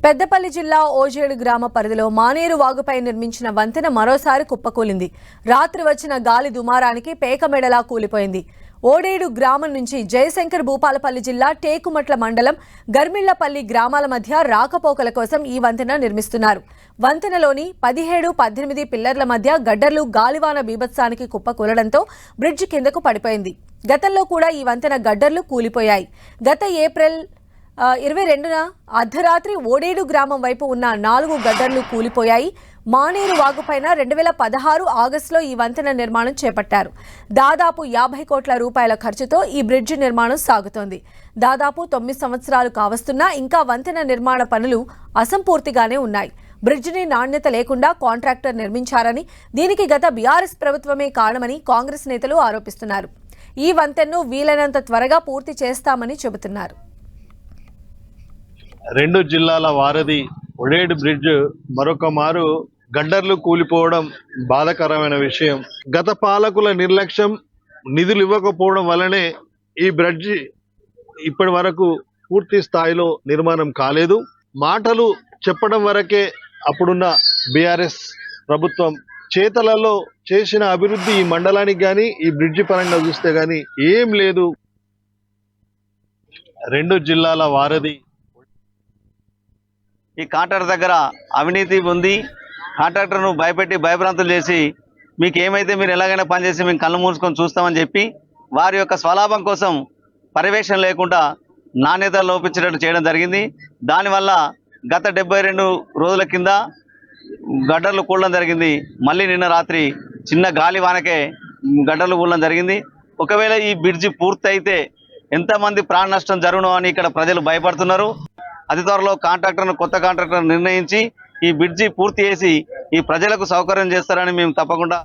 పెద్దపల్లి జిల్లా ఓజేడు గ్రామ పరిధిలో మానేరు వాగుపై నిర్మించిన వంతెన మరోసారి కుప్పకూలింది. రాత్రి వచ్చిన గాలి దుమారానికి పేకమెడలా కూలిపోయింది. ఓడేడు గ్రామం నుంచి జయశంకర్ భూపాలపల్లి జిల్లా టేకుమట్ల మండలం గర్మిళ్లపల్లి గ్రామాల మధ్య రాకపోకల కోసం ఈ వంతెన నిర్మిస్తున్నారు. వంతెనలోని 17-18 పిల్లర్ల మధ్య గడ్డర్లు గాలివాన బీభత్సానికి కుప్పకూలడంతో బ్రిడ్జి కిందకు పడిపోయింది. గతంలో కూడా ఈ వంతెన గడ్డర్లు కూలిపోయాయి. గత ఏప్రిల్ 22న అర్ధరాత్రి ఓడేడు గ్రామం వైపు ఉన్న 4 గడ్డర్లు కూలిపోయాయి. మానేరు వాగుపైన 2016 ఆగస్టులో ఈ వంతెన నిర్మాణం చేపట్టారు. దాదాపు 50 కోట్ల రూపాయల ఖర్చుతో ఈ బ్రిడ్జి నిర్మాణం సాగుతోంది. దాదాపు 9 సంవత్సరాలు కావస్తున్నా ఇంకా వంతెన నిర్మాణ పనులు అసంపూర్తిగానే ఉన్నాయి. బ్రిడ్జిని నాణ్యత లేకుండా కాంట్రాక్టర్ నిర్మించారని, దీనికి గత బీఆర్ఎస్ ప్రభుత్వమే కారణమని కాంగ్రెస్ నేతలు ఆరోపిస్తున్నారు. ఈ వంతెనను వీలైనంత త్వరగా పూర్తి చేస్తామని చెబుతున్నారు. 2 జిల్లాల వారధి ఒడేడు బ్రిడ్జ్ మరొక మారు గడ్డర్లు కూలిపోవడం బాధాకరమైన విషయం. గత పాలకుల నిర్లక్ష్యం, నిధులు ఇవ్వకపోవడం వల్లనే ఈ బ్రిడ్జి ఇప్పటి వరకు పూర్తి స్థాయిలో నిర్మాణం కాలేదు. మాటలు చెప్పడం వరకే అప్పుడున్న బీఆర్ఎస్ ప్రభుత్వం, చేతలలో చేసిన అభివృద్ధి ఈ మండలానికి కానీ ఈ బ్రిడ్జి పరంగా చూస్తే కానీ ఏం లేదు. 2 జిల్లాల వారధి ఈ కాంట్రాక్టర్ దగ్గర అవినీతి ఉంది. కాంట్రాక్టర్ను భయపెట్టి భయభ్రాంతులు చేసి మీకు ఏమైతే మీరు ఎలాగైనా పనిచేసి మేము కళ్ళు మూసుకొని చూస్తామని చెప్పి వారి యొక్క స్వలాభం కోసం పర్యవేక్షణ లేకుండా నాణ్యత లోపించేటట్టు చేయడం జరిగింది. దానివల్ల గత 72 రోజుల కింద గడ్డర్లు కూడడం జరిగింది. మళ్ళీ నిన్న రాత్రి చిన్న గాలి వానకే గడ్డర్లు కూడడం జరిగింది. ఒకవేళ ఈ బ్రిడ్జి పూర్తి అయితే ఎంతమంది ప్రాణ నష్టం జరుగును అని ఇక్కడ ప్రజలు భయపడుతున్నారు. అతి త్వరలో కొత్త కాంట్రాక్టర్ నిర్ణయించి ఈ బ్రిడ్జి పూర్తి చేసి ఈ ప్రజలకు సౌకర్యం చేస్తారని మేము తప్పకుండా